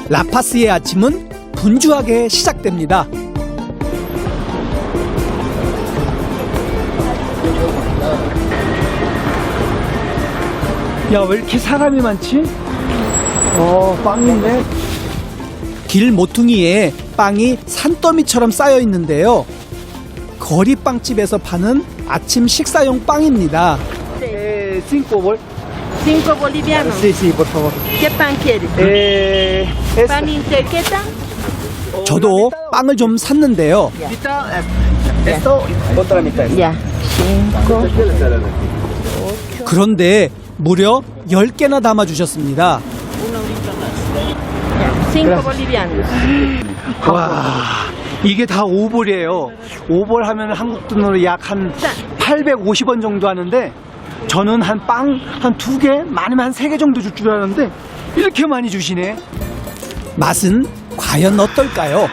라파스의 아침은 분주하게 시작됩니다. 야, 왜 이렇게 사람이 많지? 빵인데? 길 모퉁이에 빵이 산더미처럼 쌓여 있는데요. 거리 빵집에서 파는 아침 식사용 빵입니다. Cinco 5 bolivianos. Sí, sí, por favor. ¿Qué pan quieres? ¿Pan interqueta? 저도 빵을 좀 샀는데요. Esto, otra mitad. Ya. 5. 그런데 무려 10개나 담아주셨습니다. 5 bolivianos. 와, 이게 다 5불이에요. 5불 하면 한국 돈으로 약 한 850원 정도 하는데, 저는 한 빵 한 2개, 많으면 한 3개 정도 줄 줄 알았는데 이렇게 많이 주시네. 맛은 과연 어떨까요?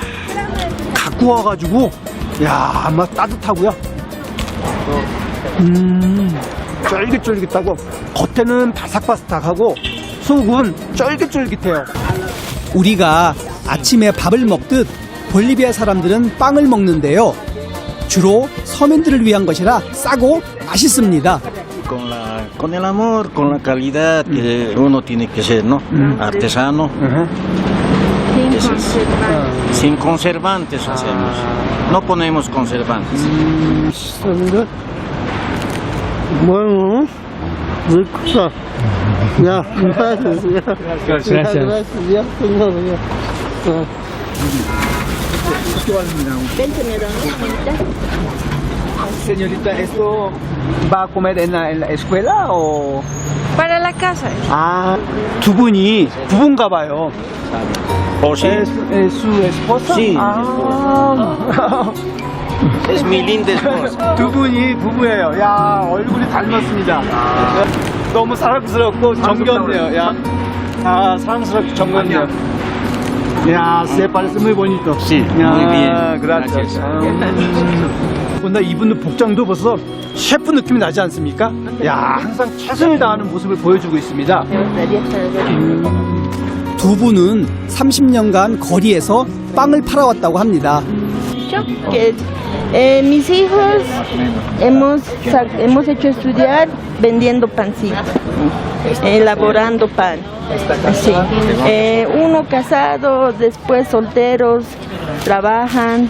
갖고 와가지고 야, 아마 따뜻하고요. 쫄깃쫄깃하고 겉에는 바삭바삭하고 속은 쫄깃쫄깃해요. 우리가 아침에 밥을 먹듯 볼리비아 사람들은 빵을 먹는데요. 주로 서민들을 위한 것이라 싸고 맛있습니다. Con el amor, con la calidad que uno tiene que ser, ¿no? Artesano. Sin conservantes hacemos. No ponemos conservantes. Bueno, rico. Ya, gracias. Gracias. Ya, Señorita, ¿esto va a comer en la escuela o...? Para la casa. 아, 두 분이 부부인가 봐요. Sí. ¿Es su esposa? Sí. Ah. Es mi linda esposa. 두 분이 부부예요. 야, 얼굴이 닮았습니다. 너무 사랑스럽고 정겹네요. 야, 사랑스럽고 정겹네요. 야, se parece muy bonito. Sí, muy bien. gracias. 나 이분들 복장도 벌써 셰프 느낌이 나지 않습니까? 야, 항상 최선을 다하는 모습을 보여주고 있습니다. 두 분은 30년간 거리에서 빵을 팔아왔다고 합니다. Que mis hijos hemos hecho estudiar vendiendo pancito, elaborando pan. Sí. Uno casado, después solteros, trabajan,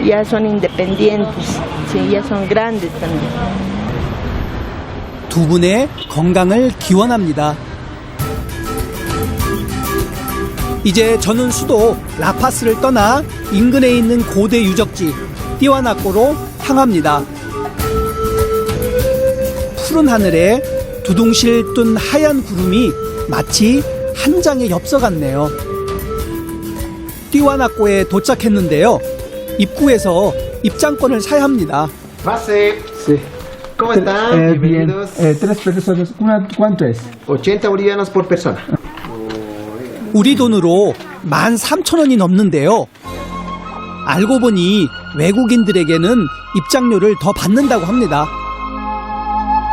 ya son independientes, sí, ya son grandes también. 두 분의 건강을 기원합니다. 이제 저는 수도 라파스를 떠나 인근에 있는 고대 유적지 띠와나꼬로 향합니다. 푸른 하늘에 두둥실 뜬 하얀 구름이 마치 한 장의 엽서 같네요. 띠와나꼬에 도착했는데요. 입구에서 입장권을 사야 합니다. Pase. Sí. ¿Cómo están? Bienvenidos. Tres personas. ¿Cuánto es? 80 bolivianos por persona. 우리 돈으로 13,000원이 넘는데요. 알고 보니 외국인들에게는 입장료를 더 받는다고 합니다.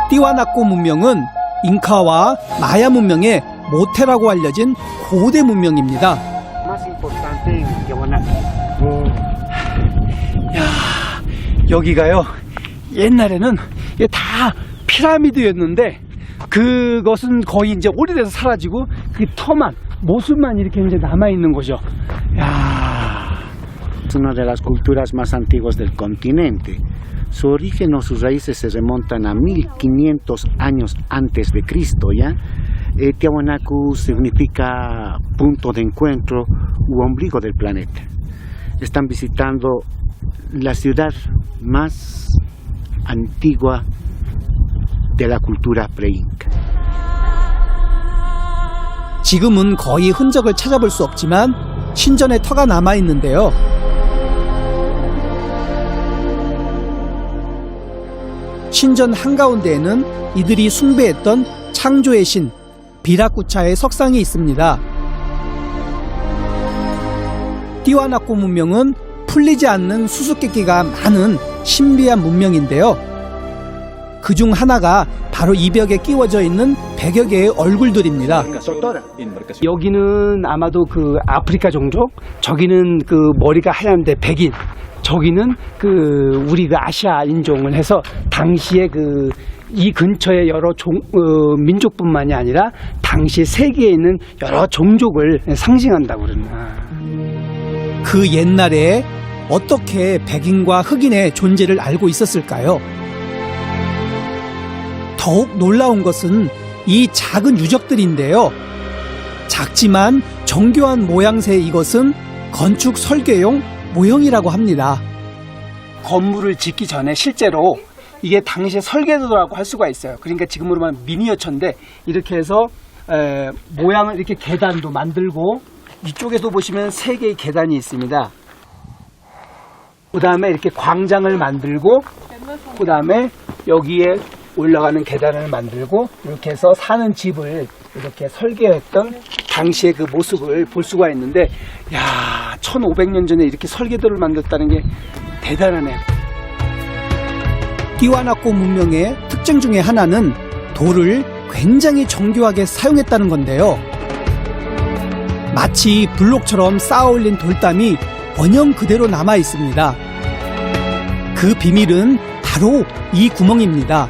띠와나꼬 문명은 잉카와 마야 문명의 모테라고 알려진 고대 문명입니다. 야, 여기가요. 옛날에는 이게 다 피라미드였는데 그것은 거의 이제 오래돼서 사라지고 그 터만 모습만 이렇게 이제 남아 있는 거죠. 야. Es una de las culturas más antiguas del continente. Su origen o sus raíces se remontan a 1500 años antes de Cristo, ¿ya? Tiahuanacu significa punto de encuentro u ombligo del planeta. Están visitando la ciudad más antigua de la cultura preinca. 지금은 거의 흔적을 찾아볼 수 없지만 신전의 터가 남아 있는데요. 신전 한가운데에는 이들이 숭배했던 창조의 신 비라쿠차의 석상이 있습니다. 띠와나꼬 문명은 풀리지 않는 수수께끼가 많은 신비한 문명인데요. 그중 하나가 바로 이 벽에 끼워져 있는 100여 개의 얼굴들입니다. 여기는 아마도 그 아프리카 종족, 저기는 그 머리가 하얀데 백인, 저기는 그 우리 그 아시아 인종을 해서 당시에 그 이 근처의 여러 민족뿐만이 아니라 당시 세계에 있는 여러 종족을 상징한다고 그러나. 그 옛날에 어떻게 백인과 흑인의 존재를 알고 있었을까요? 더욱 놀라운 것은 이 작은 유적들인데요. 작지만 정교한 모양새의 이것은 건축 설계용 모형이라고 합니다. 건물을 짓기 전에 실제로 이게 당시에 설계도라고 할 수가 있어요. 그러니까 지금으로 말하면 미니어처인데 이렇게 해서 모양을 이렇게 계단도 만들고 이쪽에도 보시면 3개의 계단이 있습니다. 그 다음에 이렇게 광장을 만들고 그 다음에 여기에 올라가는 계단을 만들고 이렇게 해서 사는 집을 이렇게 설계했던 당시의 그 모습을 볼 수가 있는데, 야, 1500년 전에 이렇게 설계도를 만들었다는 게 대단하네요. 띠와나꼬 문명의 특징 중에 하나는 돌을 굉장히 정교하게 사용했다는 건데요. 마치 블록처럼 쌓아올린 돌담이 원형 그대로 남아 있습니다. 그 비밀은 바로 이 구멍입니다.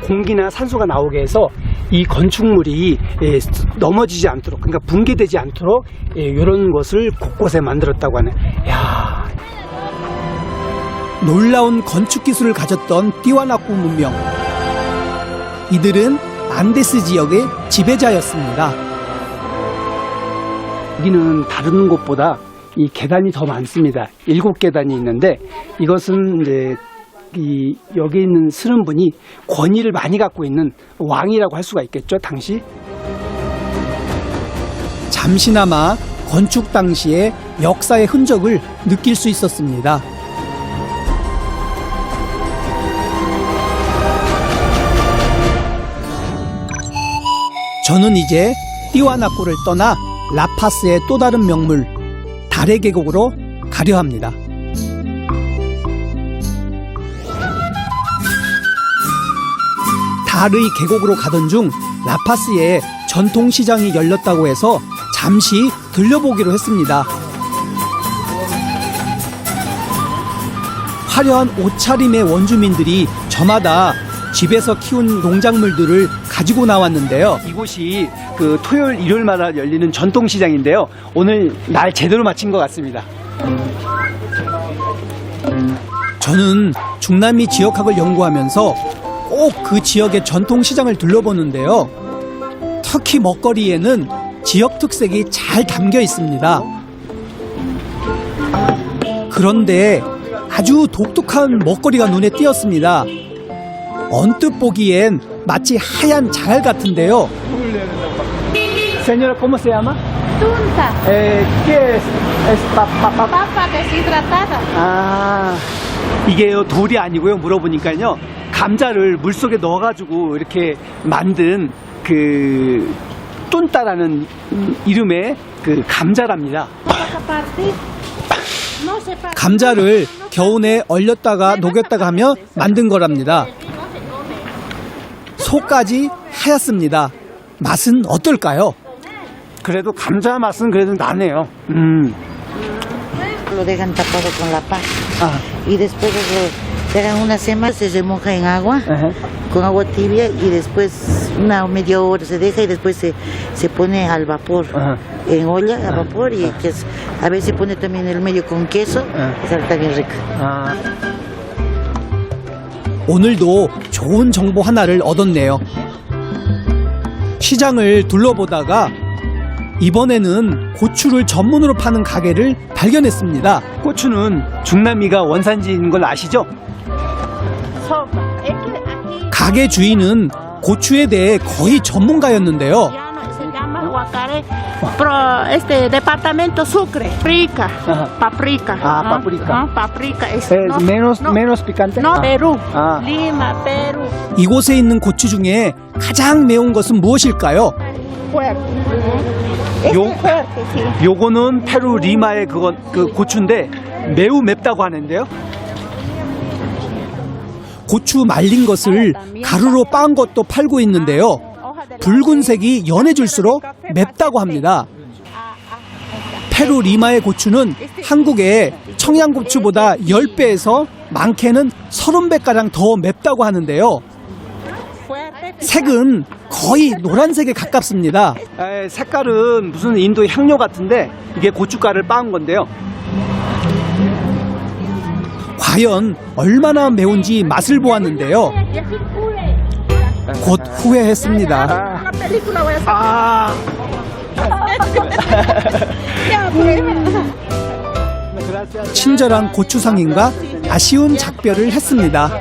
공기나 산소가 나오게 해서 이 건축물이 넘어지지 않도록, 그러니까 붕괴되지 않도록 이런 것을 곳곳에 만들었다고 하네. 야, 놀라운 건축 기술을 가졌던 띠와나꼬 문명. 이들은 안데스 지역의 지배자였습니다. 여기는 다른 곳보다 이 계단이 더 많습니다. 7계단이 있는데 이것은 이제 여기 있는 쓰는 분이 권위를 많이 갖고 있는 왕이라고 할 수가 있겠죠, 당시. 잠시나마 건축 당시의 역사의 흔적을 느낄 수 있었습니다. 저는 이제 띠와나꼬를 떠나 라파스의 또 다른 명물 달의 계곡으로 가려 합니다. 달의 계곡으로 가던 중 라파스에 전통시장이 열렸다고 해서 잠시 들려보기로 했습니다. 화려한 옷차림의 원주민들이 저마다 집에서 키운 농작물들을 가지고 나왔는데요. 이곳이 그 토요일, 일요일마다 열리는 전통시장인데요. 오늘 날 제대로 마친 것 같습니다. 저는 중남미 지역학을 연구하면서 꼭 그 지역의 전통시장을 둘러보는데요. 특히 먹거리에는 지역 특색이 잘 담겨 있습니다. 그런데 아주 독특한 먹거리가 눈에 띄었습니다. 언뜻 보기엔 마치 하얀 잘 같은데요. Señora, ¿cómo se llama? Tunta. ¿Qué es papa? Papa deshidratada. 아, 이게요, 돌이 아니고요. 물어보니까요, 감자를 물속에 넣어가지고 이렇게 만든 그 뚠따라는 이름의 그 감자랍니다. 감자를 겨우내 얼렸다가 녹였다가 하며 만든 거랍니다. 속까지 하얗습니다. 맛은 어떨까요? 그래도 감자 맛은 그래도 나네요. Lo dejan tapado con la paz 아, y después lo dejan unas semanas, se remoja en agua, con agua tibia y después una media hora se deja y después se pone al vapor, en olla a vapor y que a veces se pone también en el medio con queso, está bien rica. 아. 오늘도 좋은 정보 하나를 얻었네요. 시장을 둘러보다가 이번에는 고추를 전문으로 파는 가게를 발견했습니다. 고추는 중남미가 원산지인 걸 아시죠? 가게 주인은 고추에 대해 거의 전문가였는데요. Se llama Huacaré, departamento Sucre, paprika, paprika. 아, paprika. Paprika es menos picante? no Perú, 아. Lima, Perú. 이곳에 있는 고추 중에 가장 매운 것은 무엇일까요? 요, 요거는 페루 리마의 그 고추인데 매우 맵다고 하는데요. 고추 말린 것을 가루로 빻은 것도 팔고 있는데요. 붉은색이 연해질수록 맵다고 합니다. 페루 리마의 고추는 한국의 청양고추보다 10배에서 많게는 30배가량 더 맵다고 하는데요. 색은 거의 노란색에 가깝습니다. 색깔은 무슨 인도 향료 같은데 이게 고춧가루를 빻은 건데요. 과연 얼마나 매운지 맛을 보았는데요. 곧 후회했습니다. 친절한 고추 상인과 아쉬운 작별을 했습니다.